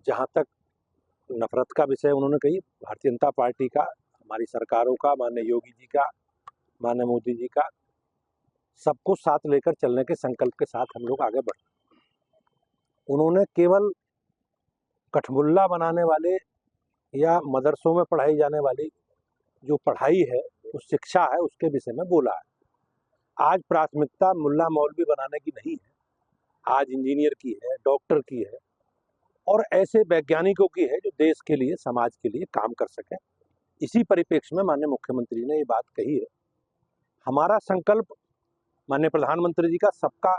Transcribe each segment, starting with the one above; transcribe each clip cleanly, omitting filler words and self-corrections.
जहाँ तक नफरत का विषय उन्होंने कही, भारतीय जनता पार्टी का, हमारी सरकारों का, माननीय योगी जी का, माननीय मोदी जी का, सबको साथ लेकर चलने के संकल्प के साथ हम लोग आगे बढ़े। उन्होंने केवल कठमुल्ला बनाने वाले या मदरसों में पढ़ाई जाने वाली जो पढ़ाई है, जो शिक्षा है, उसके विषय में बोला है। आज प्राथमिकता मुल्ला मौलवी बनाने की नहीं है, आज इंजीनियर की है, डॉक्टर की है और ऐसे वैज्ञानिकों की है जो देश के लिए, समाज के लिए काम कर सकें। इसी परिप्रेक्ष्य में माननीय मुख्यमंत्री ने ये बात कही है। हमारा संकल्प माननीय प्रधानमंत्री जी का सबका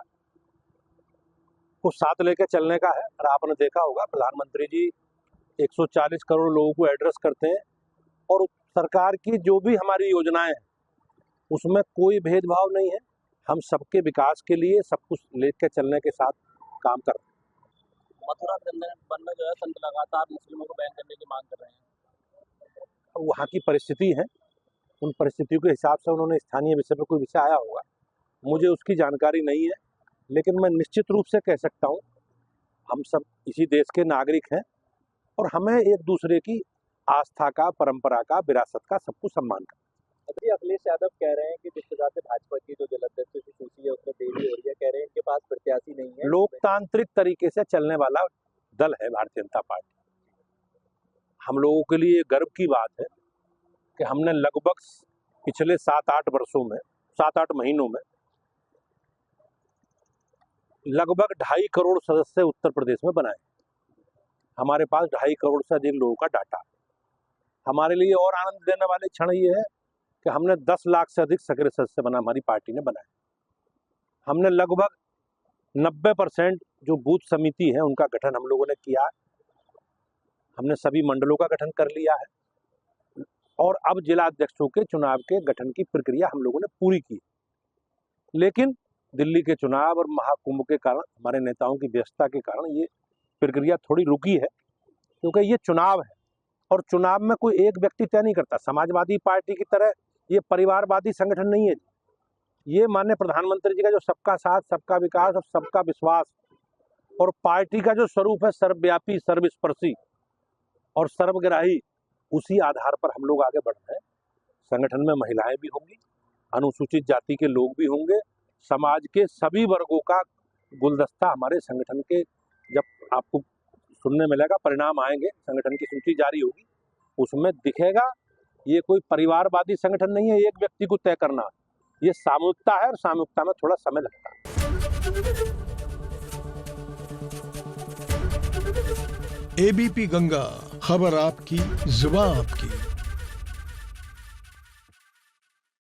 को साथ लेकर चलने का है। और आपने देखा होगा प्रधानमंत्री जी 140 करोड़ लोगों को एड्रेस करते हैं और सरकार की जो भी हमारी योजनाएं हैं उसमें कोई भेदभाव नहीं है। हम सबके विकास के लिए सब कुछ लेकर चलने के साथ काम कर रहे हैं। मथुरा वृंदावन में जो है संत लगातार मुस्लिमों को बैन करने की मांग कर रहे हैं। वहाँ की परिस्थिति है, उन परिस्थितियों के हिसाब से उन्होंने स्थानीय विषय पर कोई विषय आया होगा, मुझे उसकी जानकारी नहीं है, लेकिन मैं निश्चित रूप से कह सकता हूँ हम सब इसी देश के नागरिक हैं और हमें एक दूसरे की आस्था का, परंपरा का, विरासत का सब कुछ सम्मान करना। अभी अखिलेश यादव कह रहे हैं कि जिस प्रकार से भाजपा की जो जलाध्यक्ष की सूची है उसमें देरी हो रही है, कह रहे हैं इनके पास प्रत्याशी नहीं है। लोकतांत्रिक तरीके से चलने वाला दल है भारतीय जनता पार्टी। हम लोगों के लिए गर्व की बात है कि हमने लगभग पिछले 7-8 वर्षों में, 7-8 महीनों में लगभग 2.5 करोड़ सदस्य उत्तर प्रदेश में बनाए। हमारे पास 2.5 करोड़ से अधिक लोगों का डाटा। हमारे लिए और आनंद देने वाले क्षण ये है कि हमने 10 लाख से अधिक सक्रिय सदस्य हमारी पार्टी ने बनाए। हमने लगभग 90% जो बूथ समिति है उनका गठन हम लोगों ने किया है। हमने सभी मंडलों का गठन कर लिया है और अब जिला अध्यक्षों के चुनाव के गठन की प्रक्रिया हम लोगों ने पूरी की। लेकिन दिल्ली के चुनाव और महाकुंभ के कारण, हमारे नेताओं की व्यस्तता के कारण ये प्रक्रिया थोड़ी रुकी है, क्योंकि ये चुनाव है और चुनाव में कोई एक व्यक्ति तय नहीं करता। समाजवादी पार्टी की तरह ये परिवारवादी संगठन नहीं है। ये माननीय प्रधानमंत्री जी का जो सबका साथ, सबका विकास और सबका विश्वास और पार्टी का जो स्वरूप है सर्वव्यापी, सर्वस्पर्शी और सर्वग्राही, उसी आधार पर हम लोग आगे बढ़ रहे हैं। संगठन में महिलाएं भी होंगी, अनुसूचित जाति के लोग भी होंगे, समाज के सभी वर्गों का गुलदस्ता हमारे संगठन के, जब आपको सुनने मिलेगा, परिणाम आएंगे, संगठन की सूची जारी होगी, उसमें दिखेगा। ये कोई परिवारवादी संगठन नहीं है, एक व्यक्ति को तय करना। ये सामूहिकता है और सामूहिकता में थोड़ा समय लगता है। एबीपी गंगा, खबर आपकी, जुबान आपकी।